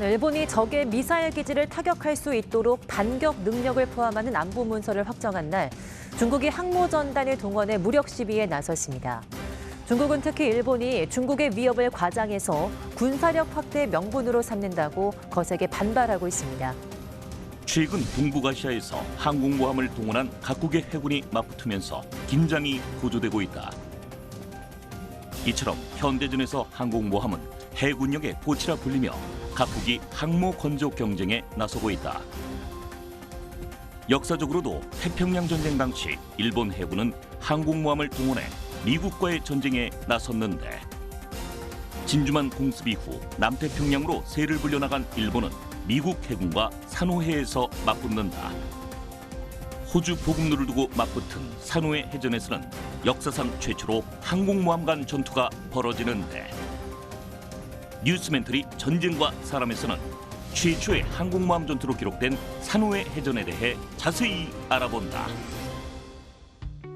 일본이 적의 미사일 기지를 타격할 수 있도록 반격 능력을 포함하는 안보 문서를 확정한 날, 중국이 항모전단을 동원해 무력 시비에 나섰습니다. 중국은 특히 일본이 중국의 위협을 과장해서 군사력 확대 명분으로 삼는다고 거세게 반발하고 있습니다. 최근 동북아시아에서 항공모함을 동원한 각국의 해군이 맞붙으면서 긴장이 고조되고 있다. 이처럼 현대전에서 항공모함은 해군력의 꽃이라 불리며 각국이 항모 건조 경쟁에 나서고 있다. 역사적으로도 태평양 전쟁 당시 일본 해군은 항공모함을 동원해 미국과의 전쟁에 나섰는데, 진주만 공습 이후 남태평양으로 세를 불려나간 일본은 미국 해군과 산호해에서 맞붙는다. 호주 보급로를 두고 맞붙은 산호해 해전에서는 역사상 최초로 항공모함 간 전투가 벌어지는데, 뉴스멘터리 전쟁과 사람에서는 최초의 항공모함 전투로 기록된 산호해 해전에 대해 자세히 알아본다.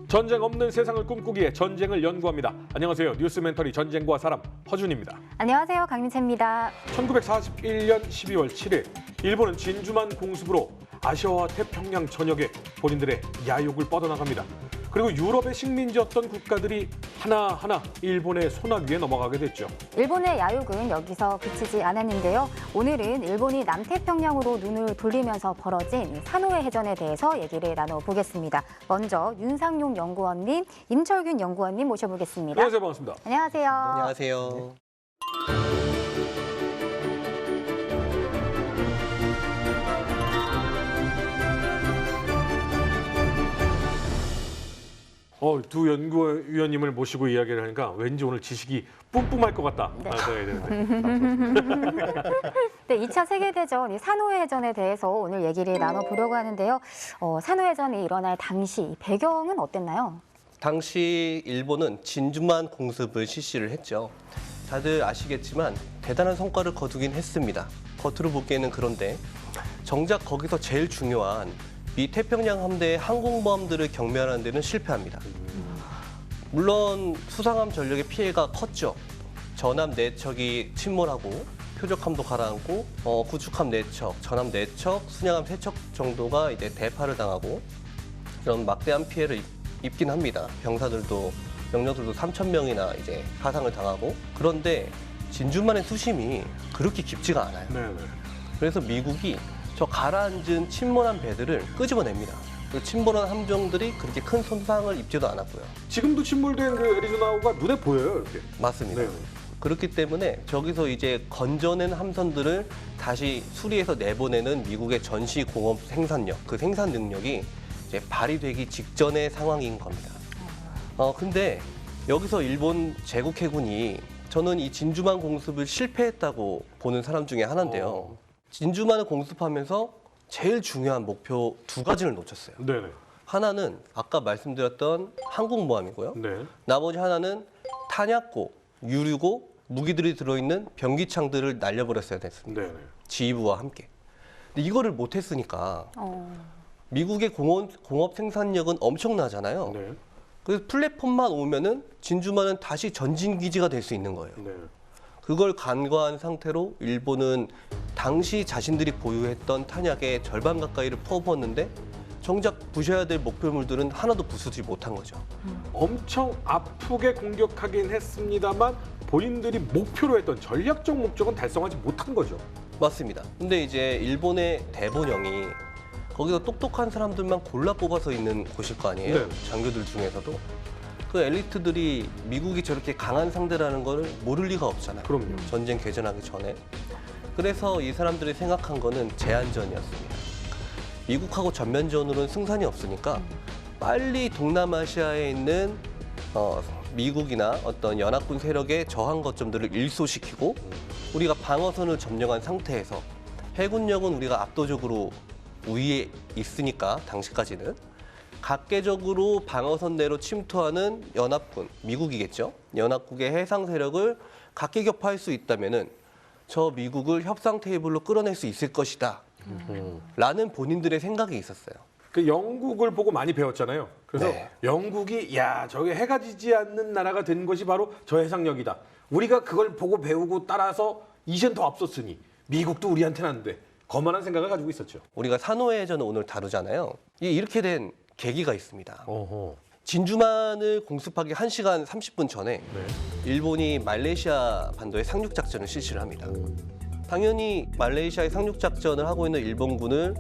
전쟁 없는 세상을 꿈꾸기에 전쟁을 연구합니다. 안녕하세요. 뉴스멘터리 전쟁과 사람 허준입니다. 안녕하세요. 강민채입니다. 1941년 12월 7일 일본은 진주만 공습으로 아시아와 태평양 전역에 본인들의 야욕을 뻗어나갑니다. 그리고 유럽의 식민지였던 국가들이 하나하나 일본의 손아귀에 위에 넘어가게 됐죠. 일본의 야욕은 여기서 그치지 않았는데요. 오늘은 일본이 남태평양으로 눈을 돌리면서 벌어진 산호해 해전에 대해서 얘기를 나눠보겠습니다. 먼저 윤상용 연구원님, 임철균 연구원님 모셔보겠습니다. 안녕하세요. 반갑습니다. 안녕하세요. 안녕하세요. 두 연구위원님을 모시고 이야기를 하니까 왠지 오늘 지식이 뿜뿜할 것 같다. 네. 네, 2차 세계대전 이 산호해 해전에 대해서 오늘 얘기를 나눠보려고 하는데요. 산호해 해전이 일어날 당시 배경은 어땠나요? 당시 일본은 진주만 공습을 실시를 했죠. 다들 아시겠지만 대단한 성과를 거두긴 했습니다. 겉으로 보기에는 그런데 정작 거기서 제일 중요한 미 태평양 함대의 항공모함들을 경멸하는 데는 실패합니다. 물론 수상함 전력의 피해가 컸죠. 전함 4척이 침몰하고 표적함도 가라앉고 구축함 4척, 전함 4척, 순양함 3척 정도가 이제 대파를 당하고 이런 막대한 피해를 입긴 합니다. 병사들도 병력들도 3,000명이나 이제 사상을 당하고. 그런데 진주만의 수심이 그렇게 깊지가 않아요. 네네. 그래서 미국이 저 가라앉은 침몰한 배들을 끄집어냅니다. 그 침몰한 함정들이 그렇게 큰 손상을 입지도 않았고요. 지금도 침몰된 그 애리조나호가 눈에 보여요, 이렇게. 맞습니다. 네. 그렇기 때문에 저기서 이제 건져낸 함선들을 다시 수리해서 내보내는 미국의 전시 공업 생산력, 그 생산 능력이 이제 발휘되기 직전의 상황인 겁니다. 근데 여기서 일본 제국 해군이 저는 이 진주만 공습을 실패했다고 보는 사람 중에 하나인데요. 진주만을 공습하면서 제일 중요한 목표 2가지를 놓쳤어요. 네네. 하나는 아까 말씀드렸던 항공모함이고요. 네. 나머지 하나는 탄약고, 유류고, 무기들이 들어있는 병기창들을 날려버렸어야 됐습니다. 네네. 지휘부와 함께. 근데 이거를 못했으니까 미국의 공업 생산력은 엄청나잖아요. 네. 그래서 플랫폼만 오면은 진주만은 다시 전진기지가 될 수 있는 거예요. 네. 그걸 간과한 상태로 일본은 당시 자신들이 보유했던 탄약의 절반 가까이를 퍼부었는데 정작 부셔야 될 목표물들은 하나도 부수지 못한 거죠. 엄청 아프게 공격하긴 했습니다만 본인들이 목표로 했던 전략적 목적은 달성하지 못한 거죠. 맞습니다. 근데 이제 일본의 대본영이 거기서 똑똑한 사람들만 골라 뽑아서 있는 곳일 거 아니에요? 네. 장교들 중에서도. 그 엘리트들이 미국이 저렇게 강한 상대라는 걸 모를 리가 없잖아요. 그럼요. 전쟁 개전하기 전에. 그래서 이 사람들이 생각한 거는 제한전이었습니다. 미국하고 전면전으로는 승산이 없으니까 빨리 동남아시아에 있는 미국이나 어떤 연합군 세력의 저항 거점들을 일소시키고 우리가 방어선을 점령한 상태에서 해군력은 우리가 압도적으로 우위에 있으니까 당시까지는 각계적으로 방어선 내로 침투하는 연합군, 미국이겠죠. 연합국의 해상 세력을 각계격파할 수 있다면은 저 미국을 협상 테이블로 끌어낼 수 있을 것이다. 라는 본인들의 생각이 있었어요. 그 영국을 보고 많이 배웠잖아요. 그래서 네. 영국이 야 저게 해가 지지 않는 나라가 된 것이 바로 저 해상력이다. 우리가 그걸 보고 배우고 따라서 이젠 더 앞섰으니 미국도 우리한테는 안 돼. 거만한 생각을 가지고 있었죠. 우리가 산호해 해전을 오늘 다루잖아요. 이렇게 된 계기가 있습니다. 어허. 진주만을 공습하기 1시간 30분 전에 네. 일본이 말레이시아 반도에 상륙작전을 실시를 합니다. 당연히 말레이시아의 상륙작전을 하고 있는 일본군을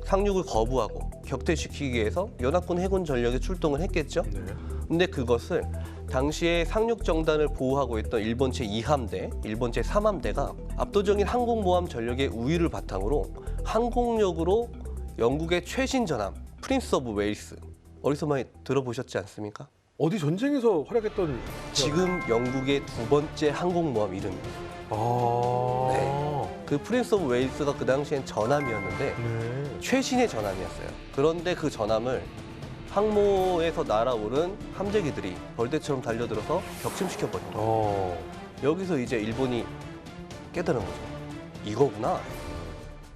상륙을 거부하고 격퇴시키기 위해서 연합군 해군 전력이 출동을 했겠죠. 네. 근데 그것을 당시에 상륙정단을 보호하고 있던 일본 제2함대, 일본 제3함대가 압도적인 항공모함 전력의 우위를 바탕으로 항공력으로 영국의 최신 전함 프린스 오브 웨일스, 어디서 많이 들어보셨지 않습니까? 어디 전쟁에서 활약했던 지금 영국의 두 번째 항공모함 이름입니다. 그 프린스 오브 웨일스가 그 당시엔 전함이었는데 네. 최신의 전함이었어요. 그런데 그 전함을 항모에서 날아오른 함재기들이 벌떼처럼 달려들어서 격침시켜버린 거예요. 여기서 이제 일본이 깨달은 거죠. 이거구나.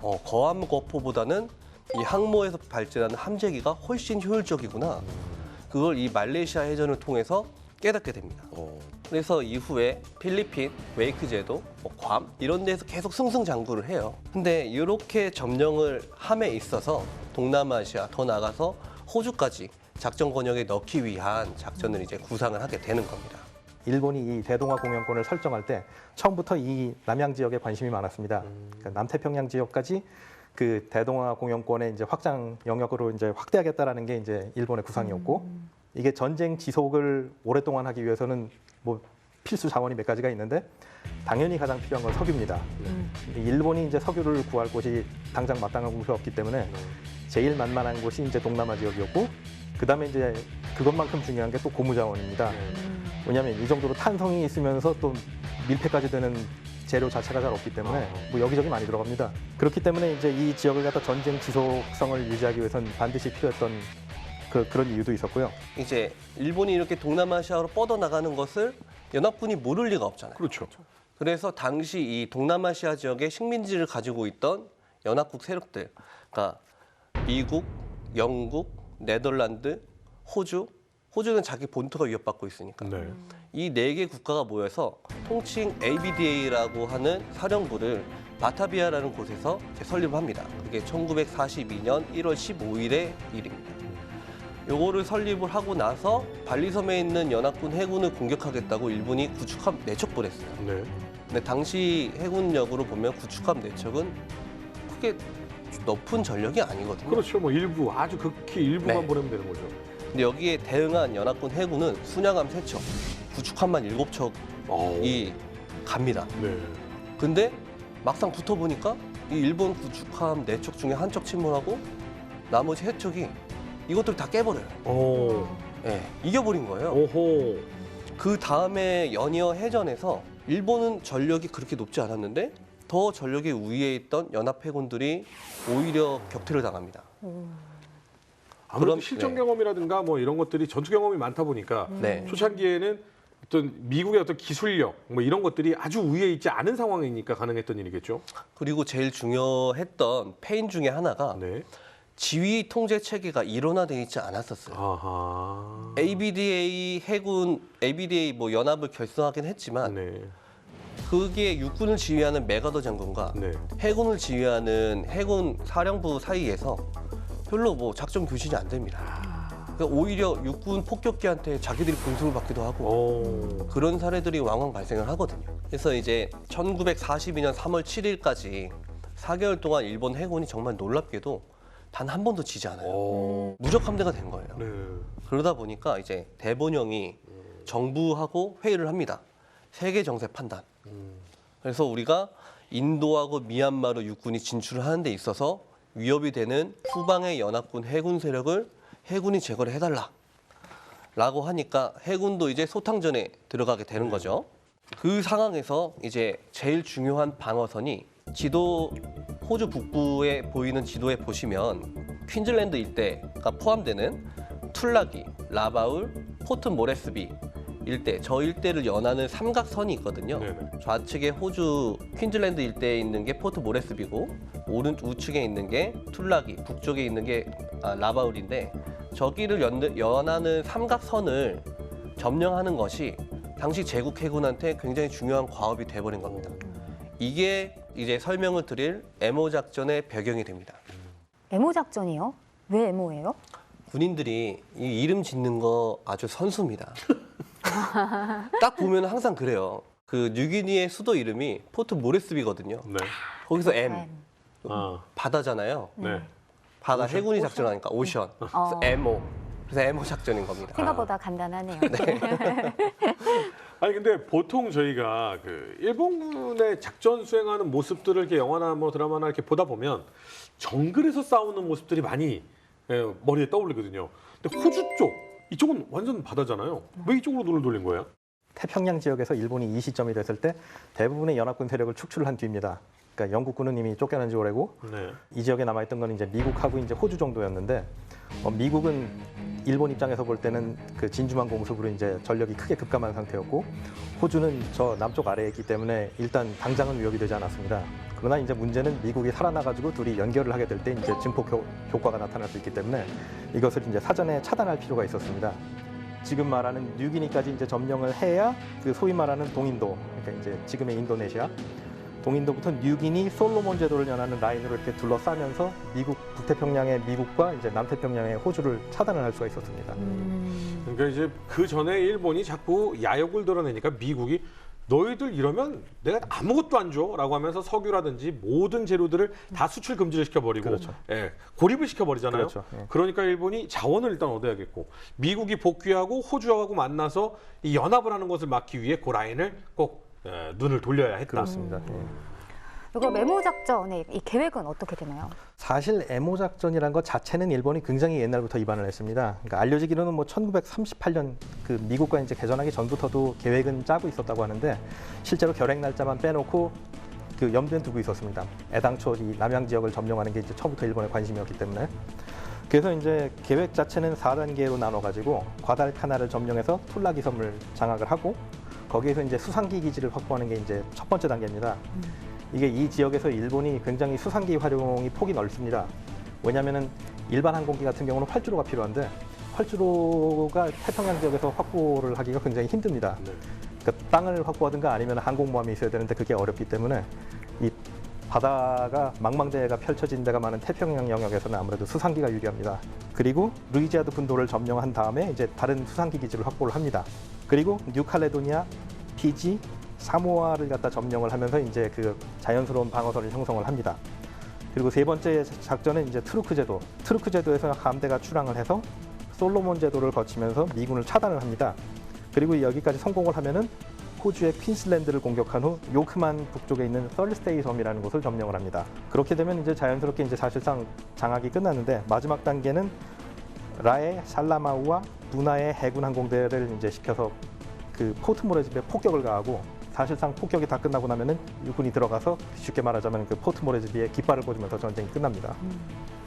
거함거포보다는 이 항모에서 발전하는 함재기가 훨씬 효율적이구나. 그걸 이 말레이시아 해전을 통해서 깨닫게 됩니다. 그래서 이후에 필리핀, 웨이크 제도, 괌 이런 데서 계속 승승장구를 해요. 근데 이렇게 점령을 함에 있어서 동남아시아 더 나가서 호주까지 작전 권역에 넣기 위한 작전을 이제 구상을 하게 되는 겁니다. 일본이 이 대동아 공영권을 설정할 때 처음부터 이 남양 지역에 관심이 많았습니다. 그러니까 남태평양 지역까지 그 대동아 공영권의 이제 확장 영역으로 이제 확대하겠다라는 게 이제 일본의 구상이었고, 이게 전쟁 지속을 오랫동안 하기 위해서는 뭐 필수 자원이 몇 가지가 있는데 당연히 가장 필요한 건 석유입니다. 근데 일본이 이제 석유를 구할 곳이 당장 마땅한 곳이 없기 때문에 제일 만만한 곳이 이제 동남아 지역이었고, 그 다음에 이제 그것만큼 중요한 게 또 고무 자원입니다. 왜냐하면 이 정도로 탄성이 있으면서 또 밀폐까지 되는 재료 자체가 잘 없기 때문에 뭐 여기저기 많이 들어갑니다. 그렇기 때문에 이제 이 지역을 갖다 전쟁 지속성을 유지하기 위해서는 반드시 필요했던 그런 이유도 있었고요. 이제 일본이 이렇게 동남아시아로 뻗어나가는 것을 연합군이 모를 리가 없잖아요. 그렇죠. 그래서 당시 이 동남아시아 지역의 식민지를 가지고 있던 연합국 세력들, 그러니까 미국, 영국, 네덜란드, 호주는 자기 본토가 위협받고 있으니까 네. 이 4개 국가가 모여서 통칭 ABDA라고 하는 사령부를 바타비아라는 곳에서 설립합니다. 그게 1942년 1월 15일의 일입니다. 요거를 설립을 하고 나서 발리섬에 있는 연합군 해군을 공격하겠다고 일본이 구축함 4척 보냈어요. 네. 근데 당시 해군력으로 보면 구축함 4척은 크게 높은 전력이 아니거든요. 그렇죠. 뭐 일부 아주 극히 일부만 네. 보내면 되는 거죠. 근데 여기에 대응한 연합군 해군은 순양함 3척, 구축함만 7척이 갑니다. 네. 근데 막상 붙어보니까 이 일본 구축함 4척 중에 1척 침몰하고 나머지 3척이 이것들을 다 깨버려요. 네, 이겨버린 거예요. 오호. 그 다음에 연이어 해전에서 일본은 전력이 그렇게 높지 않았는데 더 전력의 우위에 있던 연합해군들이 오히려 격퇴를 당합니다. 아무래도 그럼, 실전 네. 경험이라든가 뭐 이런 것들이 전투 경험이 많다 보니까 네. 초창기에는 어떤 미국의 어떤 기술력 뭐 이런 것들이 아주 우위에 있지 않은 상황이니까 가능했던 일이겠죠. 그리고 제일 중요했던 패인 중에 하나가 네. 지휘 통제 체계가 일원화되어 있지 않았었어요. 아하. ABDA 뭐 연합을 결성하긴 했지만 네. 그게 육군을 지휘하는 메가더 장군과 네. 해군을 지휘하는 해군 사령부 사이에서 별로 뭐 작전 교신이 안 됩니다. 그러니까 오히려 육군 폭격기한테 자기들이 공습을 받기도 하고 오. 그런 사례들이 왕왕 발생을 하거든요. 그래서 이제 1942년 3월 7일까지 4개월 동안 일본 해군이 정말 놀랍게도 단 한 번도 지지 않아요. 오. 무적함대가 된 거예요. 네. 그러다 보니까 이제 대본령이 정부하고 회의를 합니다. 세계 정세 판단. 그래서 우리가 인도하고 미얀마로 육군이 진출을 하는 데 있어서 위협이 되는 후방의 연합군 해군 세력을 해군이 제거를 해달라 라고 하니까 해군도 이제 소탕전에 들어가게 되는 거죠. 그 상황에서 이제 제일 중요한 방어선이 호주 북부에 보이는 지도에 보시면 퀸즐랜드 일대가 포함되는 툴라기, 라바울, 포트 모레스비 일대, 저 일대를 연하는 삼각선이 있거든요. 네네. 좌측에 호주 퀸즐랜드 일대에 있는 게 포트 모레스비고 우측에 있는 게 툴라기, 북쪽에 있는 게 라바울인데 저기를 연하는 삼각선을 점령하는 것이 당시 제국 해군한테 굉장히 중요한 과업이 돼버린 겁니다. 이게 이제 설명을 드릴 애모 작전의 배경이 됩니다. 애모 작전이요? 왜 애모예요? 군인들이 이 이름 짓는 거 아주 선수입니다. 딱 보면 항상 그래요. 그 뉴기니의 수도 이름이 포트 모레스비거든요. 네. 거기서 M, 아, 바다잖아요. 네. 바다 해군이 작전하니까 오션, 그래서 MO. 그래서 MO 작전인 겁니다. 생각보다 간단하네요. 아니 근데 보통 저희가 그 일본군의 작전 수행하는 모습들을 이렇게 영화나 뭐 드라마나 이렇게 보다 보면 정글에서 싸우는 모습들이 많이 머리에 떠오르거든요. 근데 호주 쪽 이쪽은 완전 바다잖아요. 왜 이쪽으로 눈을 돌린 거예요? 태평양 지역에서 일본이 이 시점이 됐을 때 대부분의 연합군 세력을 축출을 한 뒤입니다. 그러니까 영국군은 이미 쫓겨난 지 오래고 네. 이 지역에 남아있던 건 이제 미국하고 이제 호주 정도였는데 미국은 일본 입장에서 볼 때는 그 진주만 공습으로 이제 전력이 크게 급감한 상태였고 호주는 저 남쪽 아래에 있기 때문에 일단 당장은 위협이 되지 않았습니다. 그러나 이제 문제는 미국이 살아나가지고 둘이 연결을 하게 될 때 이제 증폭 효과가 나타날 수 있기 때문에 이것을 이제 사전에 차단할 필요가 있었습니다. 지금 말하는 뉴기니까지 이제 점령을 해야 그 소위 말하는 동인도, 그러니까 이제 지금의 인도네시아, 동인도부터 뉴기니, 솔로몬 제도를 연하는 라인으로 이렇게 둘러싸면서 미국 북태평양의 미국과 이제 남태평양의 호주를 차단을 할 수가 있었습니다. 그러니까 이제 그 전에 일본이 자꾸 야욕을 드러내니까 미국이 너희들 이러면 내가 아무것도 안 줘라고 하면서 석유라든지 모든 재료들을 다 수출 금지를 시켜버리고 그렇죠. 예, 고립을 시켜버리잖아요. 그렇죠. 예. 그러니까 일본이 자원을 일단 얻어야겠고 미국이 복귀하고 호주하고 만나서 이 연합을 하는 것을 막기 위해 그 라인을 꼭 눈을 돌려야 했다. 그렇습니다. 예. 이거 애모 작전의 이 계획은 어떻게 되나요? 사실 애모 작전이라는 것 자체는 일본이 굉장히 옛날부터 입안을 했습니다. 그러니까 알려지기로는 뭐 1938년 그 미국과 이제 개전하기 전부터도 계획은 짜고 있었다고 하는데 실제로 결행 날짜만 빼놓고 그 염두에 두고 있었습니다. 애당초 이 남양 지역을 점령하는 게 이제 처음부터 일본의 관심이었기 때문에. 그래서 이제 계획 자체는 4단계로 나눠가지고 과달카나를 점령해서 툴라기 섬을 장악을 하고 거기에서 이제 수상기 기지를 확보하는 게 이제 첫 번째 단계입니다. 이게 이 지역에서 일본이 굉장히 수상기 활용이 폭이 넓습니다. 왜냐하면은 일반 항공기 같은 경우는 활주로가 필요한데 활주로가 태평양 지역에서 확보를 하기가 굉장히 힘듭니다. 네. 그러니까 땅을 확보하든가 아니면 항공모함이 있어야 되는데 그게 어렵기 때문에 이 바다가 망망대해가 펼쳐진 데가 많은 태평양 영역에서는 아무래도 수상기가 유리합니다. 그리고 루이지아드 군도를 점령한 다음에 이제 다른 수상기 기지를 확보를 합니다. 그리고 뉴칼레도니아, 피지, 사모아를 갖다 점령을 하면서 이제 그 자연스러운 방어선을 형성을 합니다. 그리고 세 번째 작전은 이제 트루크 제도. 트루크 제도에서 함대가 출항을 해서 솔로몬 제도를 거치면서 미군을 차단을 합니다. 그리고 여기까지 성공을 하면은 호주의 퀸슬랜드를 공격한 후 요크만 북쪽에 있는 썰스테이 섬이라는 곳을 점령을 합니다. 그렇게 되면 이제 자연스럽게 이제 사실상 장악이 끝났는데 마지막 단계는 라에, 살라마우와 부나의 해군 항공대를 이제 시켜서 그 포트 모레즈비에 폭격을 가하고 사실상 폭격이 다 끝나고 나면은 육군이 들어가서 쉽게 말하자면 그 포트 모레즈비에 깃발을 꽂으면서 전쟁이 끝납니다.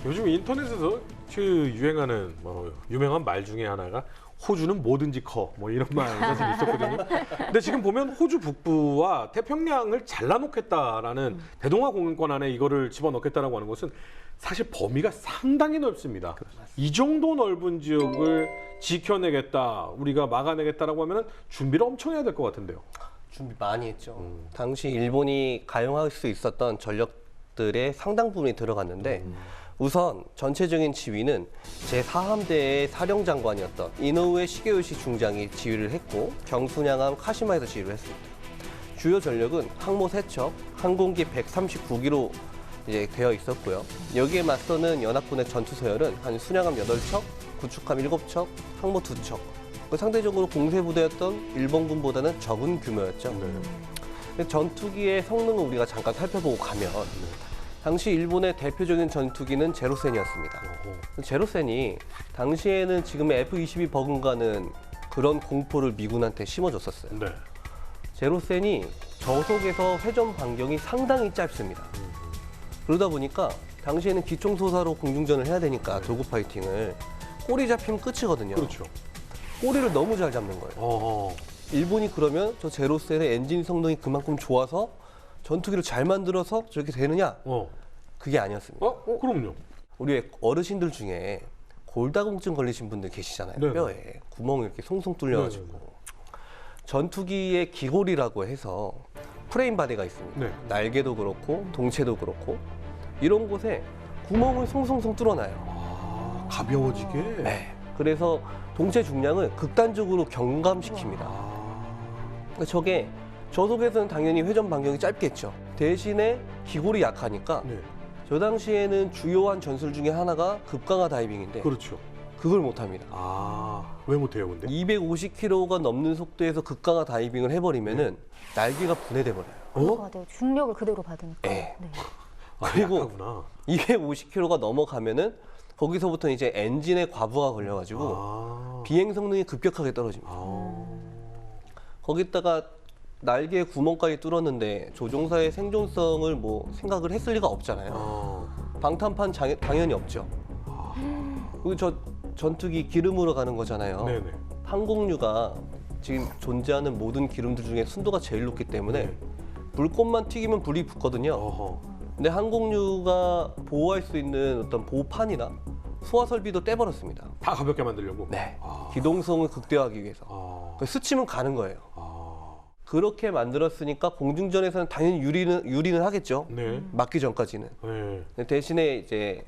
요즘 인터넷에서 그 유행하는 뭐 유명한 말 중에 하나가 호주는 뭐든지 커 뭐 이런 말 사실 있었거든요. 근데 지금 보면 호주 북부와 태평양을 잘라놓겠다라는 대동아 공영권 안에 이거를 집어넣겠다라고 하는 것은 사실 범위가 상당히 넓습니다. 이 정도 넓은 지역을 지켜내겠다, 우리가 막아내겠다라고 하면은 준비를 엄청 해야 될 것 같은데요. 준비 많이 했죠. 당시 일본이 가용할 수 있었던 전력들의 상당 부분이 들어갔는데 우선 전체적인 지휘는 제4함대의 사령장관이었던 이노우에 시게요시 중장이 지휘를 했고 경순양함 카시마에서 지휘를 했습니다. 주요 전력은 항모 3척, 항공기 139기로 이제 되어 있었고요. 여기에 맞서는 연합군의 전투 서열은 한 순양함 8척, 구축함 7척, 항모 2척. 상대적으로 공세부대였던 일본군보다는 적은 규모였죠. 전투기의 성능을 우리가 잠깐 살펴보고 가면 당시 일본의 대표적인 전투기는 제로센이었습니다. 제로센이 당시에는 지금의 F-22 버금가는 그런 공포를 미군한테 심어줬었어요. 네. 제로센이 저속에서 회전 반경이 상당히 짧습니다. 그러다 보니까 당시에는 기총소사로 공중전을 해야 되니까 돌고 파이팅을 꼬리 잡히면 끝이거든요. 그렇죠. 꼬리를 너무 잘 잡는 거예요. 일본이 그러면 저 제로센의 엔진 성능이 그만큼 좋아서 전투기를 잘 만들어서 저렇게 되느냐? 그게 아니었습니다. 그럼요. 우리 어르신들 중에 골다공증 걸리신 분들 계시잖아요. 네네. 뼈에 구멍이 이렇게 송송 뚫려가지고 네네. 전투기의 기골이라고 해서 프레임 바디가 있습니다. 네. 날개도 그렇고 동체도 그렇고 이런 곳에 구멍을 송송송 뚫어놔요. 아, 가벼워지게. 네. 그래서 동체 중량을 극단적으로 경감시킵니다. 그러니까 저게 저속에서는 당연히 회전 반경이 짧겠죠. 대신에 기골이 약하니까 네. 저 당시에는 주요한 전술 중에 하나가 급강하 다이빙인데 그렇죠. 그걸 못합니다. 아, 왜 못해요, 근데? 250km가 넘는 속도에서 급강하 다이빙을 해버리면은 날개가 분해돼 버려요. 어? 맞아요. 중력을 그대로 받으니까. 네. 네. 아, 그리고 약하구나. 250km가 넘어가면은 거기서부터 이제 엔진에 과부하가 걸려가지고 아. 비행 성능이 급격하게 떨어집니다. 아. 거기다가 날개 구멍까지 뚫었는데 조종사의 생존성을 뭐 생각을 했을 리가 없잖아요. 아. 방탄판 당연히 없죠. 그리고 저 전투기 기름으로 가는 거잖아요. 네네. 항공유가 지금 존재하는 모든 기름들 중에 순도가 제일 높기 때문에 네. 물꽃만 튀기면 불이 붙거든요. 어허. 근데 항공유가 보호할 수 있는 어떤 보호판이나 소화 설비도 떼버렸습니다. 다 가볍게 만들려고? 네. 아. 기동성을 극대화하기 위해서. 아. 스치면 가는 거예요. 아. 그렇게 만들었으니까 공중전에서는 당연히 유리는 하겠죠. 네. 맞기 전까지는. 네. 근데 대신에 이제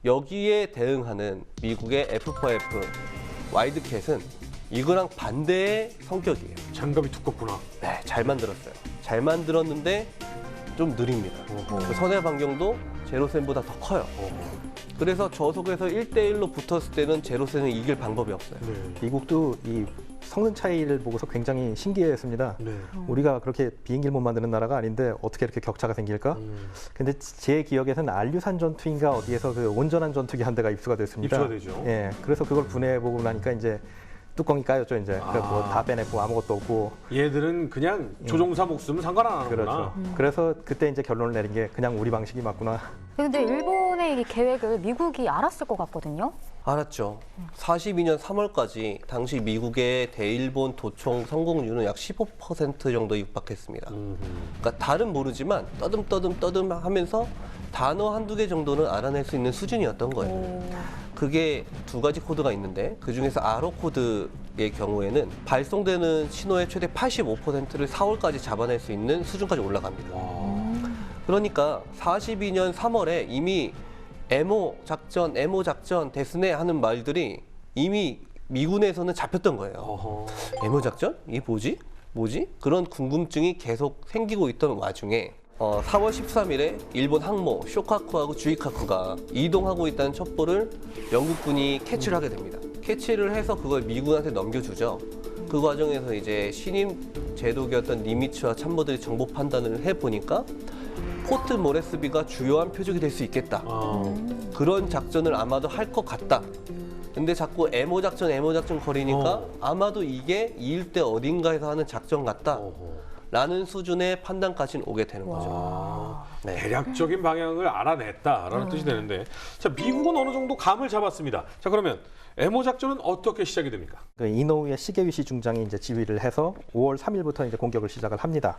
여기에 대응하는 미국의 F4F 와이드캣은 이거랑 반대의 성격이에요. 장갑이 두껍구나. 네, 잘 만들었어요. 잘 만들었는데 좀 느립니다. 어허. 그 선의 반경도 제로센보다 더 커요. 어허. 그래서 저속에서 1대1로 붙었을 때는 제로센은 이길 방법이 없어요. 네. 미국도 이 성능 차이를 보고서 굉장히 신기해했습니다. 네. 우리가 그렇게 비행기를 못 만드는 나라가 아닌데 어떻게 이렇게 격차가 생길까? 근데 제 기억에서는 알류산 전투인가 어디에서 그 온전한 전투기 한 대가 입수가 됐습니다. 입수가 되죠. 예, 그래서 그걸 분해해보고 나니까 이제 뚜껑이 까였죠. 이제 그러니까 뭐 다 빼냈고 아무것도 없고. 얘들은 그냥 조종사 목숨은 상관 안 하는구나. 그렇죠. 그래서 그때 이제 결론을 내린 게 그냥 우리 방식이 맞구나. 근데 일본의 이 계획을 미국이 알았을 것 같거든요. 알았죠. 42년 3월까지 당시 미국의 대일본 도청 성공률은 약 15% 정도 육박했습니다. 그러니까 다른 모르지만 떠듬 하면서 단어 한두 개 정도는 알아낼 수 있는 수준이었던 거예요. 그게 두 가지 코드가 있는데 그중에서 아로 코드의 경우에는 발송되는 신호의 최대 85%를 4월까지 잡아낼 수 있는 수준까지 올라갑니다. 그러니까 42년 3월에 이미 에모 작전, 데스네 하는 말들이 이미 미군에서는 잡혔던 거예요. 어허. 에모 작전? 이게 뭐지? 그런 궁금증이 계속 생기고 있던 와중에 4월 13일에 일본 항모 쇼카쿠하고 주이카쿠가 이동하고 있다는 첩보를 영국군이 캐치를 하게 됩니다. 캐치를 해서 그걸 미군한테 넘겨주죠. 그 과정에서 이제 신임 제독이었던 니미츠와 참모들이 정보 판단을 해보니까 포트 모레스비가 주요한 표적이 될 수 있겠다. 그런 작전을 아마도 할 것 같다. 근데 자꾸 에모 작전 거리니까 아마도 이게 이 일대 어딘가에서 하는 작전 같다. 라는 수준의 판단까지는 오게 되는 거죠. 네. 대략적인 방향을 알아냈다라는 뜻이 되는데, 자, 미국은 어느 정도 감을 잡았습니다. 자, 그러면 에모 작전은 어떻게 시작이 됩니까? 그 이노우의 시게위시 중장이 이제 지휘를 해서 5월 3일부터 이제 공격을 시작을 합니다.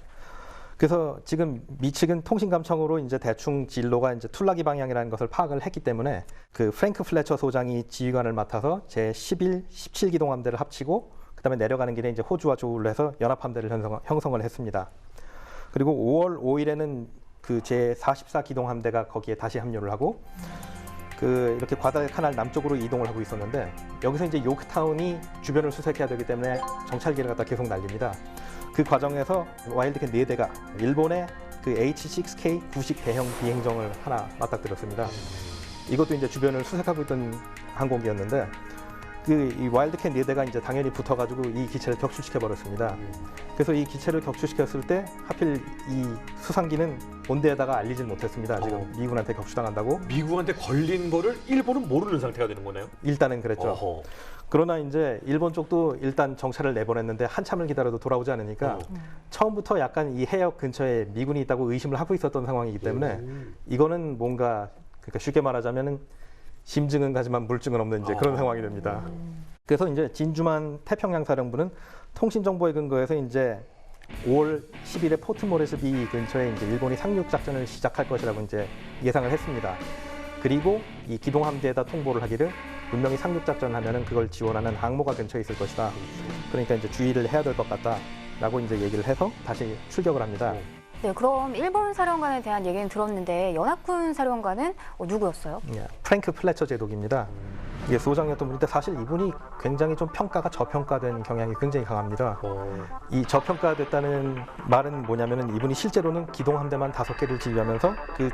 그래서 지금 미측은 통신감청으로 이제 대충 진로가 이제 툴라기 방향이라는 것을 파악을 했기 때문에 그 프랭크 플래처 소장이 지휘관을 맡아서 제11, 17기동함대를 합치고 그다음에 내려가는 길에 이제 호주와 조울을 해서 연합함대를 형성을 했습니다. 그리고 5월 5일에는 그 제44기동함대가 거기에 다시 합류를 하고 그 이렇게 과다카날 남쪽으로 이동을 하고 있었는데 여기서 이제 요크타운이 주변을 수색해야 되기 때문에 정찰기를 갖다 계속 날립니다. 그 과정에서 와일드캣 4대가 일본의 그 H-6K 구식 대형 비행정을 하나 맞닥뜨렸습니다. 이것도 이제 주변을 수색하고 있던 항공기였는데 그 이 와일드캣 4대가 이제 당연히 붙어가지고 이 기체를 격추시켜 버렸습니다. 그래서 이 기체를 격추시켰을 때 하필 이 수상기는 본대에다가 알리질 못했습니다. 지금 미군한테 격추당한다고. 미국한테 걸린 거를 일본은 모르는 상태가 되는 거네요. 일단은 그랬죠. 어허. 그러나 이제 일본 쪽도 일단 정찰을 내보냈는데 한참을 기다려도 돌아오지 않으니까 처음부터 약간 이 해역 근처에 미군이 있다고 의심을 하고 있었던 상황이기 때문에 이거는 뭔가 그러니까 쉽게 말하자면은 심증은 가지만 물증은 없는 이제 그런 상황이 됩니다. 그래서 이제 진주만 태평양 사령부는 통신 정보에 근거해서 이제 5월 10일에 포트 모레스비 근처에 이제 일본이 상륙 작전을 시작할 것이라고 이제 예상을 했습니다. 그리고 이 기동함대에다 통보를 하기를 분명히 상륙 작전을 하면은 그걸 지원하는 항모가 근처에 있을 것이다. 그러니까 이제 주의를 해야 될 것 같다. 라고 이제 얘기를 해서 다시 출격을 합니다. 네, 그럼 일본 사령관에 대한 얘기는 들었는데 연합군 사령관은 누구였어요? 예, 프랭크 플래처 제독입니다. 이게 소장이었던 분인데 사실 이분이 굉장히 좀 평가가 저평가된 경향이 굉장히 강합니다. 이 저평가됐다는 말은 뭐냐면은 이분이 실제로는 기동함대만 5개를 지휘하면서 그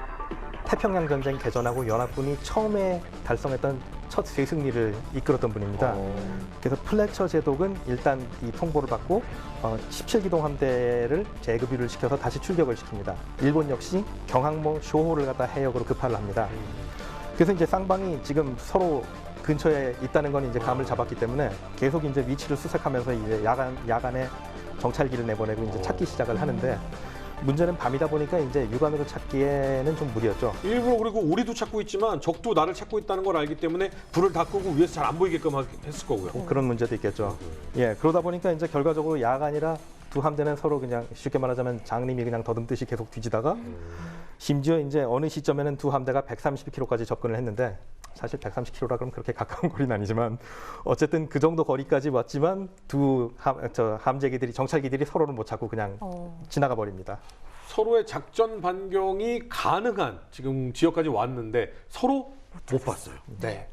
태평양 전쟁 개전하고 연합군이 처음에 달성했던 첫 세승리를 이끌었던 분입니다. 그래서 플래처 제독은 일단 이 통보를 받고 17기동 함대를 재급유를 시켜서 다시 출격을 시킵니다. 일본 역시 경항모 쇼호를 갖다 해역으로 급파를 합니다. 그래서 이제 쌍방이 지금 서로 근처에 있다는 건 이제 감을 잡았기 때문에 계속 이제 위치를 수색하면서 이제 야간에 정찰기를 내보내고 이제 찾기 시작을 하는데 문제는 밤이다 보니까 이제 육안으로 찾기에는 좀 무리였죠. 일부러 그리고 우리도 찾고 있지만 적도 나를 찾고 있다는 걸 알기 때문에 불을 다 끄고 위에서 잘 안 보이게끔 했을 거고요. 그런 문제도 있겠죠. 예, 그러다 보니까 이제 결과적으로 야간이라 두 함대는 서로 그냥 쉽게 말하자면 장림이 그냥 더듬듯이 계속 뒤지다가 심지어 이제 어느 시점에는 두 함대가 130km까지 접근을 했는데 사실 130km라 그러면 그렇게 가까운 거리는 아니지만 어쨌든 그 정도 거리까지 왔지만 두 함재기들이 정찰기들이 서로를 못 찾고 그냥 지나가 버립니다. 서로의 작전 반경이 가능한 지금 지역까지 왔는데 서로 못 봤어요. 네.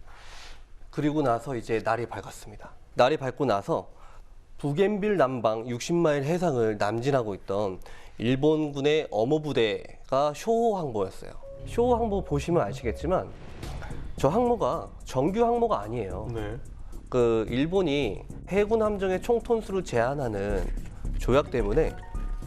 그리고 나서 이제 날이 밝았습니다. 날이 밝고 나서 부겐빌 남방 60마일 해상을 남진하고 있던 일본군의 어모부대가 쇼호 항모였어요. 쇼호 항모 보시면 아시겠지만 저 항모가 정규 항모가 아니에요. 네. 그 일본이 해군 함정의 총 톤수를 제한하는 조약 때문에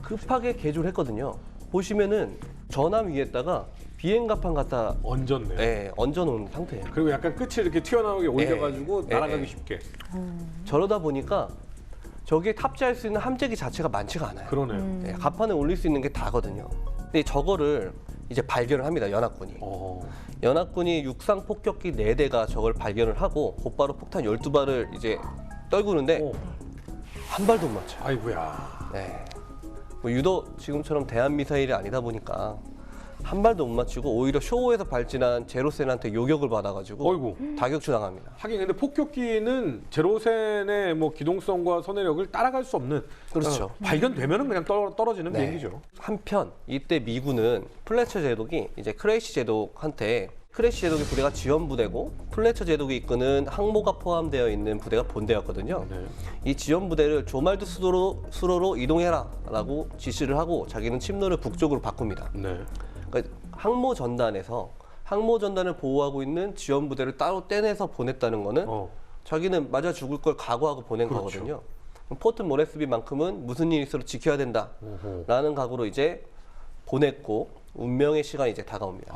급하게 개조를 했거든요. 보시면은 전함 위에다가 비행갑판 갖다 얹었네요. 얹어놓은 상태예요. 그리고 약간 끝을 이렇게 튀어나오게 올려가지고 날아가기 쉽게. 저러다 보니까 저기에 탑재할 수 있는 함재기 자체가 많지가 않아요. 그러네요. 갑판에 올릴 수 있는 게 다거든요. 근데 저거를 이제 발견을 합니다, 연합군이. 연합군이 육상 폭격기 4대가 저걸 발견을 하고 곧바로 폭탄 12발을 이제 떨구는데 한 발도 못 맞춰요. 아이고야. 네. 뭐 유독 지금처럼 대한 미사일이 아니다 보니까 한 발도 못 맞추고 오히려 쇼호에서 발진한 제로센한테 요격을 받아가지고 어이구. 다격추 당합니다. 하긴 근데 폭격기는 제로센의 뭐 기동성과 선회력을 따라갈 수 없는 그렇죠. 발견되면은 그냥 떨어지는 네. 비행기죠. 한편 이때 미군은 플래처 제독이 이제 크레이시 제독한테 크래시 제독의 부대가 지원 부대고 플래처 제독이 이끄는 항모가 포함되어 있는 부대가 본대였거든요. 네. 이 지원 부대를 조말드 수로로 이동해라라고 지시를 하고 자기는 침노를 북쪽으로 바꿉니다. 네. 그러니까 항모 전단을 보호하고 있는 지원 부대를 따로 떼내서 보냈다는 거는 자기는 맞아 죽을 걸 각오하고 보낸 그렇죠. 거거든요. 그럼 포트 모레스비만큼은 무슨 일이 있어도 지켜야 된다라는 각오로 이제 보냈고 운명의 시간이 이제 다가옵니다.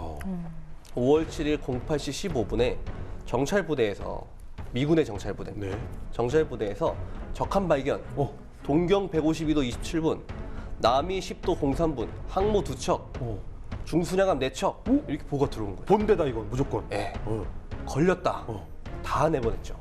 5월 7일 08시 15분에 정찰부대에서 미군의 정찰부대입니다. 네. 정찰부대에서 적함 발견. 동경 152도 27분, 남이 10도 03분, 항모 2척, 중순양함 4척 이렇게 보고가 들어온 거예요. 본대다 이건 무조건. 예. 걸렸다. 다 내보냈죠.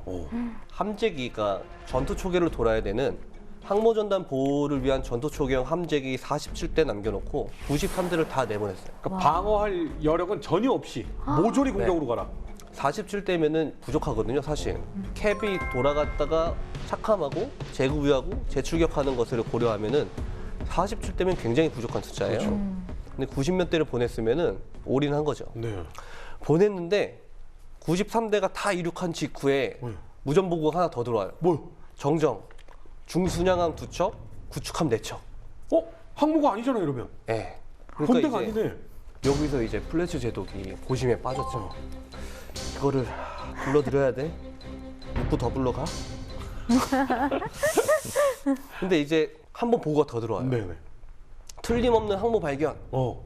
함재기가 전투 초계를 돌아야 되는 항모전단 보호를 위한 전투 초계형 함재기 47대 남겨놓고 93대를 다 내보냈어요. 그러니까 방어할 여력은 전혀 없이 모조리 공격으로 가라. 47대면은 부족하거든요, 사실. 캡이 돌아갔다가 착함하고 재구비하고 재출격하는 것을 고려하면은 47대면 굉장히 부족한 숫자예요. 그렇죠. 근데 90몇 대를 보냈으면은 올인한 거죠. 네. 보냈는데 93대가 다 이륙한 직후에 무전 보고가 하나 더 들어와요. 뭐? 정정, 중순양함 2척, 구축함 4척. 항모가 아니잖아 이러면. 예. 본대가 아니네. 여기서 이제 플래처 제독이 고심에 빠졌죠. 이거를 불러드려야 돼? 묵고 더 불러가? 근데 이제 한 번 보고가 더 들어와요. 네네. 틀림없는 항모 발견.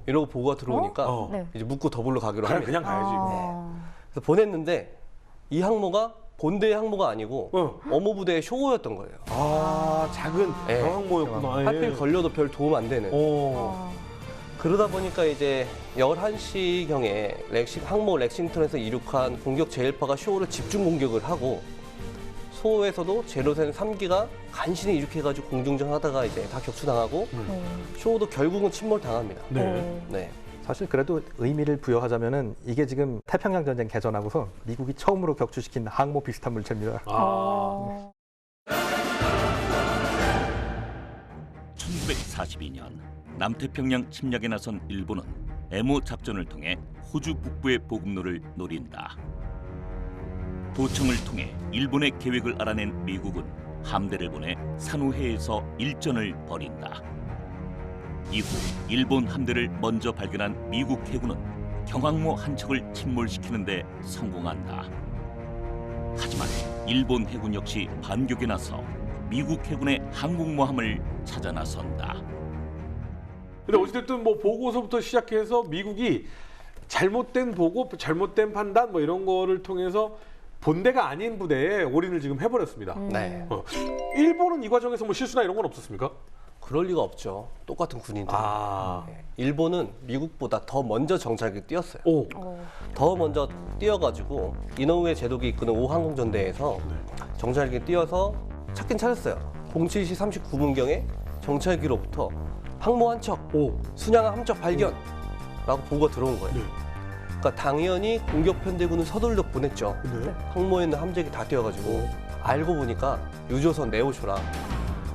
이러고 보고가 들어오니까 네. 이제 묵고 더 불러 가기로 합니다. 그냥 가야지. 그래서 보냈는데 이 항모가 본대의 항모가 아니고 어모부대의 쇼호였던 거예요. 아, 작은 예. 항모였구나. 하필 걸려도 별 도움 안 되는. 그러다 보니까 이제 11시경에 항모 렉싱턴에서 이륙한 공격 제1파가 쇼호를 집중 공격을 하고 소호에서도 제로센 3기가 간신히 이륙해가지고 공중전하다가 이제 다 격추당하고 쇼호도 결국은 침몰당합니다. 네. 사실 그래도 의미를 부여하자면은 이게 지금 태평양 전쟁 개전하고서 미국이 처음으로 격추시킨 항모 비슷한 물체입니다. 1942년 남태평양 침략에 나선 일본은 에모 작전을 통해 호주 북부의 보급로를 노린다. 도청을 통해 일본의 계획을 알아낸 미국은 함대를 보내 산호해에서 일전을 벌인다. 이후 일본 함대를 먼저 발견한 미국 해군은 경항모 한 척을 침몰시키는 데 성공한다. 하지만 일본 해군 역시 반격에 나서 미국 해군의 항공모함을 찾아 나선다. 근데 어찌됐든 뭐 보고서부터 시작해서 미국이 잘못된 보고, 잘못된 판단 뭐 이런 거를 통해서 본대가 아닌 부대에 올인을 지금 해버렸습니다. 네. 일본은 이 과정에서 뭐 실수나 이런 건 없었습니까? 그럴 리가 없죠. 똑같은 군인들. 아, 네. 일본은 미국보다 더 먼저 정찰기 뛰었어요. 오, 더 먼저 뛰어가지고 이노우에 제독이 이끄는 5항공전대에서 정찰기 뛰어서 찾긴 찾았어요. 07시 39분경에 정찰기로부터 항모 한 척, 순양 함적 발견라고 보고가 들어온 거예요. 네. 그러니까 당연히 공격 편대군은 서둘러 보냈죠. 네. 항모에 있는 함재기 다 뛰어가지고 알고 보니까 유조선 네오쇼랑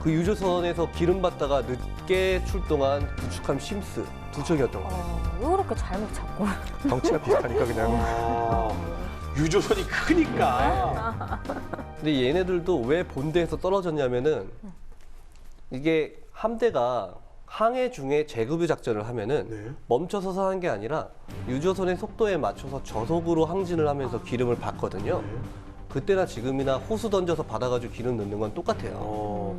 그 유조선에서 기름 받다가 늦게 출동한 구축함 심스 두 척이었던 거예요. 왜 그렇게 잘못 찾고? 덩치가 비슷하니까 그냥 아, 유조선이 크니까. 근데 얘네들도 왜 본대에서 떨어졌냐면은 이게 함대가 항해 중에 재급유 작전을 하면은 네. 멈춰서서 하는 게 아니라 유조선의 속도에 맞춰서 저속으로 항진을 하면서 기름을 받거든요. 네. 그때나 지금이나 호수 던져서 받아가지고 기름 넣는 건 똑같아요.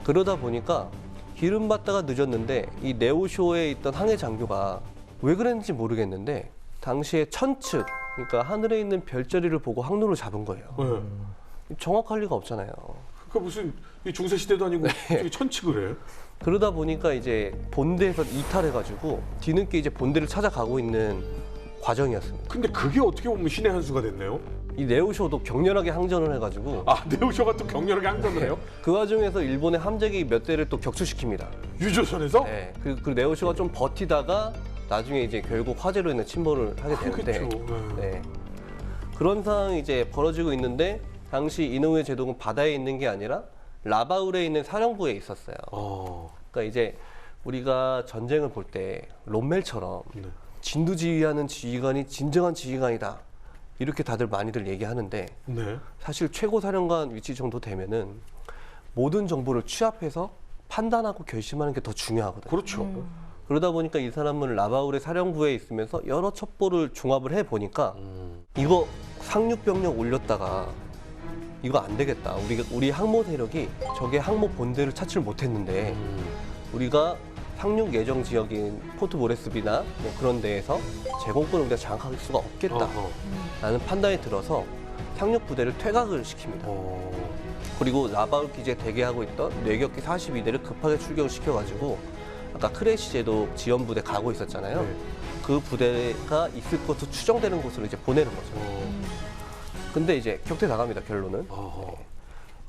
그러다 보니까 기름 받다가 늦었는데 이 네오쇼에 있던 항해 장교가 왜 그랬는지 모르겠는데 당시에 천측, 그러니까 하늘에 있는 별자리를 보고 항로를 잡은 거예요. 네. 정확할 리가 없잖아요. 그러니까 무슨 이 중세 시대도 아니고 저기 천측을 해? 그러다 보니까 이제 본대에서 이탈해가지고 뒤늦게 이제 본대를 찾아가고 있는 과정이었습니다. 근데 그게 어떻게 보면 신의 한 수가 됐네요. 이 네오쇼도 격렬하게 항전을 해가지고 아, 네오쇼가 또 격렬하게 항전을 해요? 그 와중에서 일본의 함재기 몇 대를 또 격추시킵니다. 유조선에서? 네, 그 네오쇼가 좀 버티다가 나중에 이제 결국 화재로 인해 침몰을 하게 되는데, 그렇겠죠. 네. 그런 상황이 이제 벌어지고 있는데 당시 이노우에 제독은 바다에 있는 게 아니라 라바울에 있는 사령부에 있었어요. 그러니까 이제 우리가 전쟁을 볼 때 롬멜처럼 네. 진두지휘하는 지휘관이 진정한 지휘관이다. 이렇게 다들 많이들 얘기하는데 네. 사실 최고 사령관 위치 정도 되면은 모든 정보를 취합해서 판단하고 결심하는 게 더 중요하거든요. 그렇죠. 그러다 보니까 이 사람은 라바울의 사령부에 있으면서 여러 첩보를 종합을 해 보니까 이거 상륙병력 올렸다가 이거 안 되겠다. 우리 항모 세력이 적의 항모 본대를 찾지를 못했는데 우리가 상륙 예정 지역인 포트 모레스비나 뭐 그런 데에서 제공권을 우리가 장악할 수가 없겠다라는 판단이 들어서 상륙 부대를 퇴각을 시킵니다. 그리고 라바울 기지에 대기하고 있던 뇌격기 42대를 급하게 출격을 시켜가지고 아까 크레시 제독 지원 부대 가고 있었잖아요. 네. 그 부대가 있을 것으로 추정되는 곳으로 이제 보내는 거죠. 근데 이제 격퇴 나갑니다, 결론은.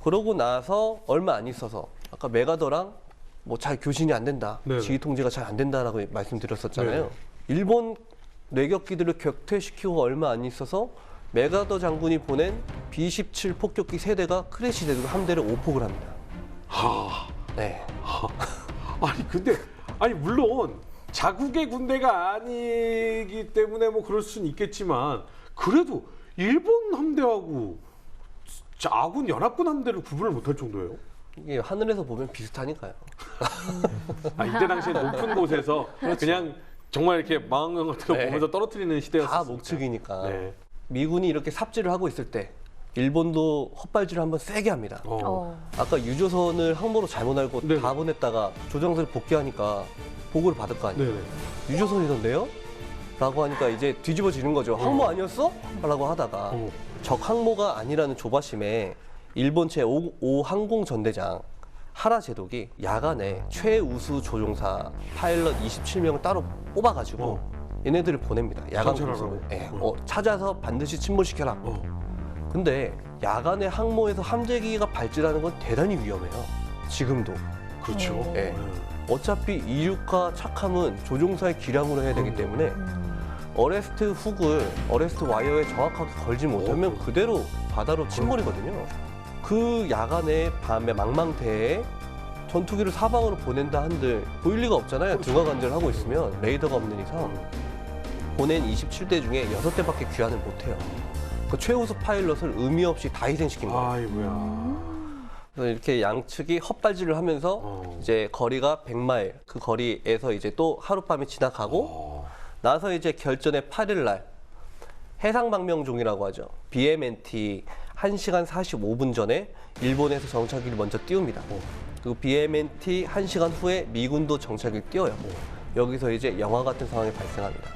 그러고 나서 얼마 안 있어서 아까 메가더랑 뭐 잘 교신이 안 된다, 네. 지휘 통제가 잘 안 된다라고 말씀드렸었잖아요. 네. 일본 뇌격기들을 격퇴시키고 얼마 안 있어서 메가더 장군이 보낸 B-17 폭격기 3대가 크레시 제독 함대를 오폭을 합니다. 네. 아니 근데 아니 물론 자국의 군대가 아니기 때문에 뭐 그럴 수는 있겠지만 그래도 일본 함대하고 아군 연합군 함대를 구분을 못할 정도예요. 이게 하늘에서 보면 비슷하니까요. 아, 이때 당시에 높은 곳에서 그냥 정말 이렇게 망원경 같은 거 네. 보면서 떨어뜨리는 시대였어요. 다 목측이니까. 네. 미군이 이렇게 삽질을 하고 있을 때 일본도 헛발질을 한번 세게 합니다. 아까 유조선을 항모로 잘못 알고 네. 다 보냈다가 조정사를 복귀하니까 보고를 받을 거 아니에요. 네네. 유조선이던데요? 라고 하니까 이제 뒤집어지는 거죠. 항모 아니었어? 라고 하다가 적 항모가 아니라는 조바심에 일본 제5 항공전대장 하라 제독이 야간에 최우수 조종사 파일럿 27명을 따로 뽑아가지고 얘네들을 보냅니다. 야간 관찰하라고? 공습을. 네. 찾아서 반드시 침몰시켜라. 근데 야간에 항모에서 함재기가 발진하는 건 대단히 위험해요. 지금도. 그렇죠. 네. 어차피 이륙과 착함은 조종사의 기량으로 해야 되기 때문에 어레스트 훅을 어레스트 와이어에 정확하게 걸지 못하면 그대로 바다로 침몰이거든요. 그 야간에 밤에 망망대해에 전투기를 사방으로 보낸다 한들 보일 리가 없잖아요. 등화 관절을 하고 있으면 레이더가 없는 이상 보낸 27대 중에 6대밖에 귀환을 못해요. 그 최우수 파일럿을 의미 없이 다 희생시킨 거예요. 아이고야. 그래서 이렇게 양측이 헛발질을 하면서 이제 거리가 100마일, 그 거리에서 이제 또 하룻밤이 지나가고 나서 이제 결전의 8일 날 해상망명종이라고 하죠. BMNT 1시간 45분 전에 일본에서 정찰기를 먼저 띄웁니다. 그리고 BMNT 1시간 후에 미군도 정찰기를 띄워요. 여기서 이제 영화 같은 상황이 발생합니다.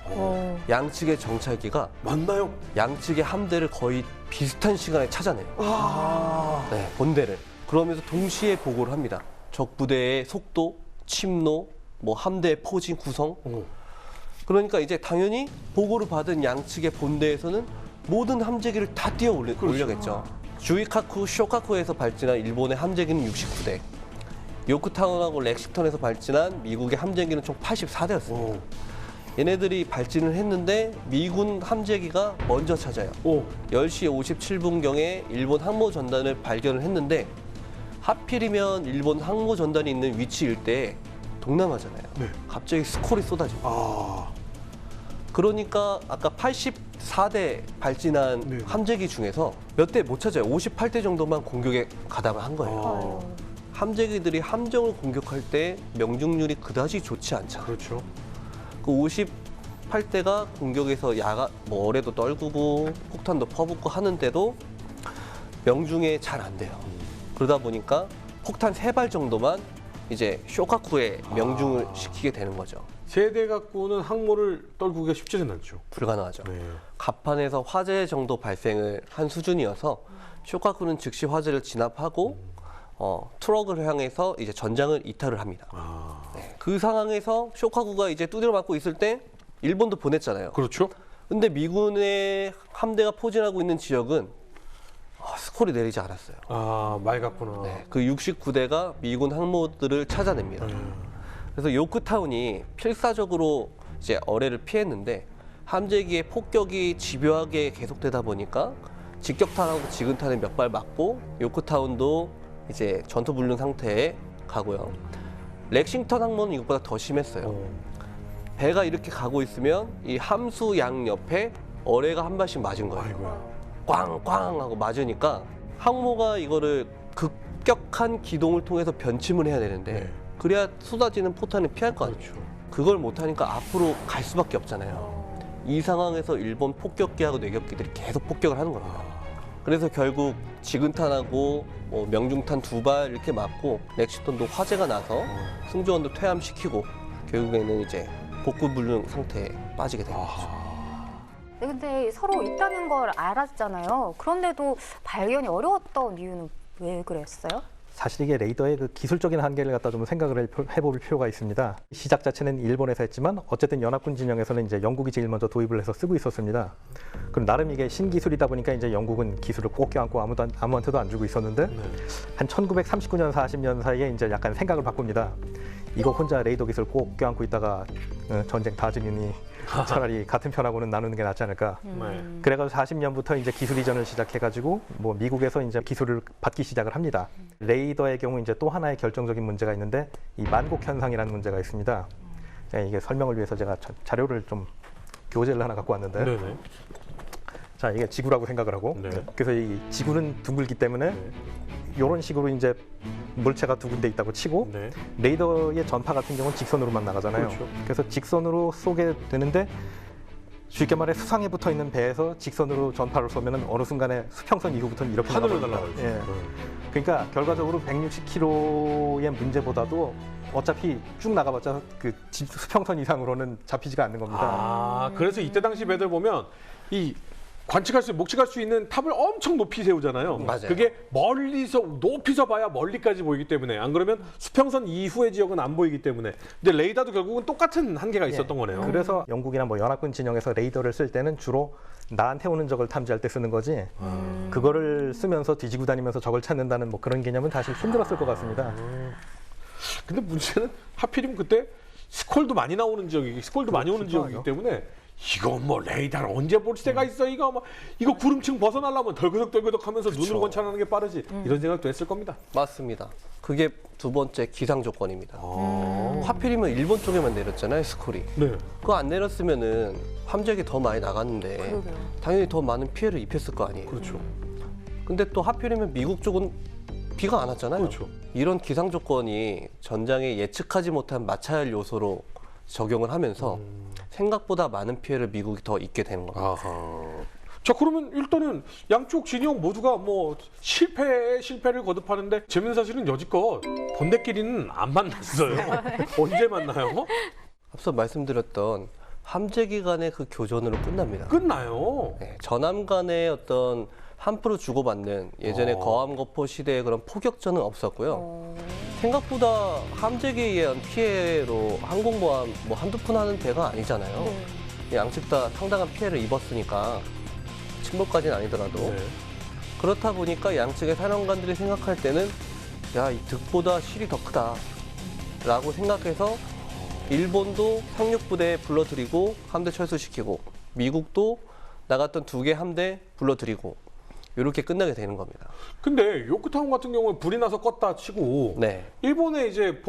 양측의 정찰기가 맞나요? 양측의 함대를 거의 비슷한 시간에 찾아내요. 네, 본대를. 그러면서 동시에 보고를 합니다. 적 부대의 속도, 침노, 뭐 함대의 포진 구성. 그러니까 이제 당연히 보고를 받은 양측의 본대에서는 모든 함재기를 다 띄워 올려겠죠. 주이카쿠, 쇼카쿠에서 발진한 일본의 함재기는 69대. 요크타운하고 렉싱턴에서 발진한 미국의 함재기는 총 84대였습니다. 얘네들이 발진을 했는데 미군 함재기가 먼저 찾아요. 10시 57분경에 일본 항모 전단을 발견을 했는데 하필이면 일본 항모 전단이 있는 위치 일대에 동남아잖아요. 네. 갑자기 스콜이 쏟아집니다. 그러니까 아까 84대 발진한 네. 함재기 중에서 몇 대 못 찾아요. 58대 정도만 공격에 가담을 한 거예요. 함재기들이 함정을 공격할 때 명중률이 그다지 좋지 않잖아요. 그렇죠. 그 58대가 공격에서 뭐 어뢰도 떨구고 폭탄도 퍼붓고 하는데도 명중에 잘 안 돼요. 그러다 보니까 폭탄 3발 정도만 이제 쇼카쿠에 명중을 시키게 되는 거죠. 세대 갖고는 항모를 떨구기가 쉽지는 않죠. 불가능하죠. 네. 갑판에서 화재 정도 발생을 한 수준이어서 쇼카쿠는 즉시 화재를 진압하고 트럭을 향해서 이제 전장을 이탈을 합니다. 네. 그 상황에서 쇼카쿠가 이제 두드려 맞고 있을 때 일본도 보냈잖아요. 그렇죠. 근데 미군의 함대가 포진하고 있는 지역은 스콜이 내리지 않았어요. 맑았구나. 네, 그 69대가 미군 항모들을 찾아냅니다. 그래서 요크타운이 필사적으로 이제 어뢰를 피했는데 함재기의 폭격이 집요하게 계속되다 보니까 직격탄하고 지근탄에 몇 발 맞고 요크타운도 이제 전투 불능 상태에 가고요. 렉싱턴 항모는 이것보다 더 심했어요. 배가 이렇게 가고 있으면 이 함수 양 옆에 어뢰가 한 발씩 맞은 거예요. 아이고야. 꽝꽝 하고 맞으니까 항모가 이거를 급격한 기동을 통해서 변침을 해야 되는데 네. 그래야 쏟아지는 포탄을 피할 거 아니에요. 그렇죠. 그걸 못하니까 앞으로 갈 수밖에 없잖아요. 이 상황에서 일본 폭격기하고 내격기들이 계속 폭격을 하는 겁니다. 그래서 결국 지근탄하고 뭐 명중탄 2발 이렇게 맞고 렉싱턴도 화재가 나서 승조원도 퇴함시키고 결국에는 이제 복구불능 상태에 빠지게 된 거죠. 네, 근데 서로 있다는 걸 알았잖아요. 그런데도 발견이 어려웠던 이유는 왜 그랬어요? 사실 이게 레이더의 그 기술적인 한계를 갖다 좀 생각을 해볼 필요가 있습니다. 시작 자체는 일본에서 했지만 어쨌든 연합군 진영에서는 이제 영국이 제일 먼저 도입을 해서 쓰고 있었습니다. 그럼 나름 이게 신기술이다 보니까 이제 영국은 기술을 꼭 껴안고 아무한테도 안 주고 있었는데 한 1939년 40년 사이에 이제 약간 생각을 바꿉니다. 이거 혼자 레이더 기술 꼭 껴안고 있다가 전쟁 다 지느니 차라리 같은 편하고는 나누는 게 낫지 않을까. 그래가지고 40년부터 이제 기술 이전을 시작해가지고 뭐 미국에서 이제 기술을 받기 시작을 합니다. 레이더의 경우 이제 또 하나의 결정적인 문제가 있는데 이 만곡 현상이라는 문제가 있습니다. 이게 설명을 위해서 제가 자료를 좀 교재를 하나 갖고 왔는데, 네네. 자 이게 지구라고 생각을 하고, 네. 그래서 이 지구는 둥글기 때문에 이런 식으로 이제 물체가 두 군데 있다고 치고 네. 레이더의 전파 같은 경우는 직선으로만 나가잖아요. 그렇죠. 그래서 직선으로 쏘게 되는데 쉽게 말해 수상에 붙어 있는 배에서 직선으로 전파를 쏘면은 어느 순간에 수평선 이후부터는 이렇게 하늘을 나갑니다. 날아가죠. 예. 그러니까 결과적으로 160km의 문제보다도 어차피 쭉 나가봤자 그 수평선 이상으로는 잡히지가 않는 겁니다. 그래서 이때 당시 배들 보면 이 목측할 수 있는 탑을 엄청 높이 세우잖아요. 맞아요. 그게 멀리서 높이서 봐야 멀리까지 보이기 때문에 안 그러면 수평선 이후의 지역은 안 보이기 때문에. 근데 레이더도 결국은 똑같은 한계가 있었던 거네요. 그래서 영국이나 뭐 연합군 진영에서 레이더를 쓸 때는 주로 나한테 오는 적을 탐지할 때 쓰는 거지 그거를 쓰면서 뒤지고 다니면서 적을 찾는다는 뭐 그런 개념은 사실 힘들었을 것 같습니다. 근데 문제는 하필이면 그때 스콜도 많이 나오는 지역이기, 스콜도 많이 오는 그렇죠. 지역이기 때문에 이거 뭐 레이더를 언제 볼 새가 있어 이거 뭐 이거 구름층 벗어나려면 덜그덕덜그덕하면서 눈으로 관찰하는 게 빠르지 이런 생각도 했을 겁니다. 맞습니다. 그게 두 번째 기상 조건입니다. 하필이면 일본 쪽에만 내렸잖아요, 스콜이. 네. 그거 안 내렸으면은 함재기 더 많이 나갔는데 그러게요. 당연히 더 많은 피해를 입혔을 거 아니에요. 그렇죠. 근데 또 하필이면 미국 쪽은 비가 안 왔잖아요. 그렇죠. 이런 기상 조건이 전장에 예측하지 못한 마찰 요소로 적용을 하면서 생각보다 많은 피해를 미국이 더 입게 되는 겁니다. 아하. 자 그러면 일단은 양쪽 진영 모두가 뭐 실패를 거듭하는데 재밌는 사실은 여지껏 번데끼리는 안 만났어요. 언제 만나요? 앞서 말씀드렸던 함재기 간의 그 교전으로 끝납니다. 끝나요. 네, 전함 간의 어떤 함부로 주고받는 예전에 거함거포 시대의 그런 포격전은 없었고요. 생각보다 함재기에 의한 피해로 항공모함 뭐 한두 푼 하는 배가 아니잖아요. 양측 다 상당한 피해를 입었으니까 침몰까지는 아니더라도 네. 그렇다 보니까 양측의 사령관들이 생각할 때는 야, 이 득보다 실이 더 크다 라고 생각해서 일본도 상륙부대 불러들이고 함대 철수시키고 미국도 나갔던 2개 함대 불러들이고 이렇게 끝나게 되는 겁니다. 근데 요크타운 같은 경우는 불이 나서 껐다 치고 네. 일본의 이제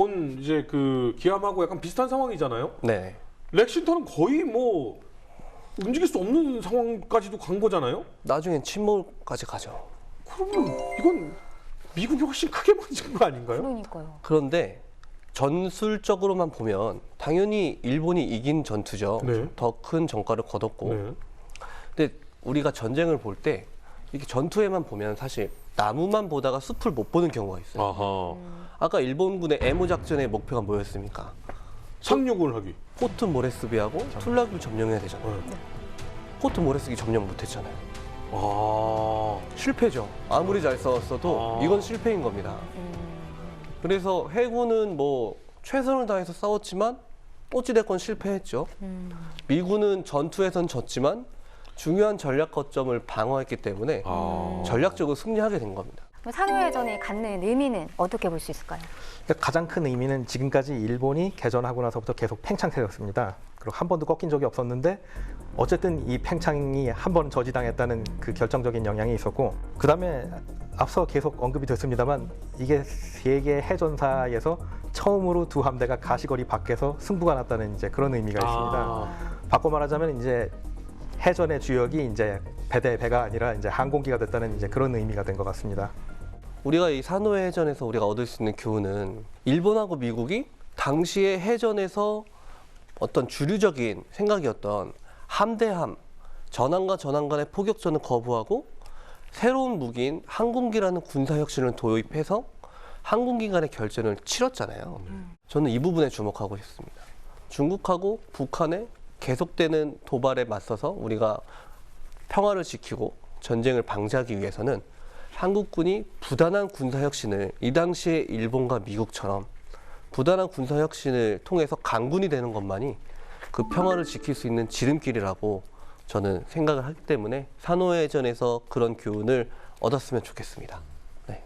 그 기함하고 약간 비슷한 상황이잖아요. 네. 렉싱턴은 거의 뭐 움직일 수 없는 상황까지도 간 거잖아요. 나중엔 침몰까지 가죠. 그러면 이건 미국이 훨씬 크게 맞은 거 아닌가요? 그러니까요. 그런데 전술적으로만 보면 당연히 일본이 이긴 전투죠. 네. 더 큰 전과를 거뒀고. 네. 근데 우리가 전쟁을 볼 때 이렇게 전투에만 보면 사실 나무만 보다가 숲을 못 보는 경우가 있어요. 아하. 아까 일본군의 에모 작전의 목표가 뭐였습니까? 상륙을 하기. 포트 모레스비하고 툴라기를 점령해야 되잖아요. 네. 포트 모레스비 점령 못했잖아요. 아. 실패죠. 아무리 잘 싸웠어도 아. 이건 실패인 겁니다. 그래서 해군은 뭐 최선을 다해서 싸웠지만 어찌됐건 실패했죠. 미군은 전투에선 졌지만 중요한 전략 거점을 방어했기 때문에 전략적으로 승리하게 된 겁니다. 그럼 산후해전이 갖는 의미는 어떻게 볼 수 있을까요? 그러니까 가장 큰 의미는 지금까지 일본이 개전하고 나서부터 계속 팽창세였습니다. 그리고 한 번도 꺾인 적이 없었는데 어쨌든 이 팽창이 한 번 저지당했다는 그 결정적인 영향이 있었고 그다음에 앞서 계속 언급이 됐습니다만 이게 세계 해전사에서 처음으로 두 함대가 가시거리 밖에서 승부가 났다는 이제 그런 의미가 있습니다. 바꿔 말하자면 이제 해전의 주역이 이제 배가 아니라 이제 항공기가 됐다는 이제 그런 의미가 된 것 같습니다. 우리가 이 산호해 해전에서 우리가 얻을 수 있는 교훈은 일본하고 미국이 당시의 해전에서 어떤 주류적인 생각이었던 함대함, 전함과 전함 간의 포격전을 거부하고 새로운 무기인 항공기라는 군사혁신을 도입해서 항공기 간의 결전을 치렀잖아요. 저는 이 부분에 주목하고 싶습니다. 중국하고 북한의 계속되는 도발에 맞서서 우리가 평화를 지키고 전쟁을 방지하기 위해서는 한국군이 부단한 군사혁신을 이 당시에 일본과 미국처럼 부단한 군사혁신을 통해서 강군이 되는 것만이 그 평화를 지킬 수 있는 지름길이라고 저는 생각을 하기 때문에 산호해전에서 그런 교훈을 얻었으면 좋겠습니다. 네.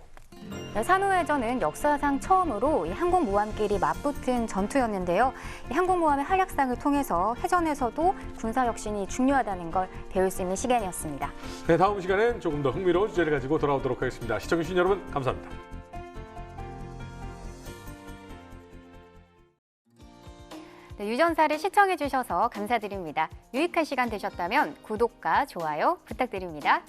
네, 산후해전은 역사상 처음으로 이 항공모함끼리 맞붙은 전투였는데요. 이 항공모함의 활약상을 통해서 해전에서도 군사혁신이 중요하다는 걸 배울 수 있는 시간이었습니다. 네, 다음 시간엔 조금 더 흥미로운 주제를 가지고 돌아오도록 하겠습니다. 시청해주신 여러분 감사합니다. 네, 유전사를 시청해 주셔서 감사드립니다. 유익한 시간 되셨다면 구독과 좋아요 부탁드립니다.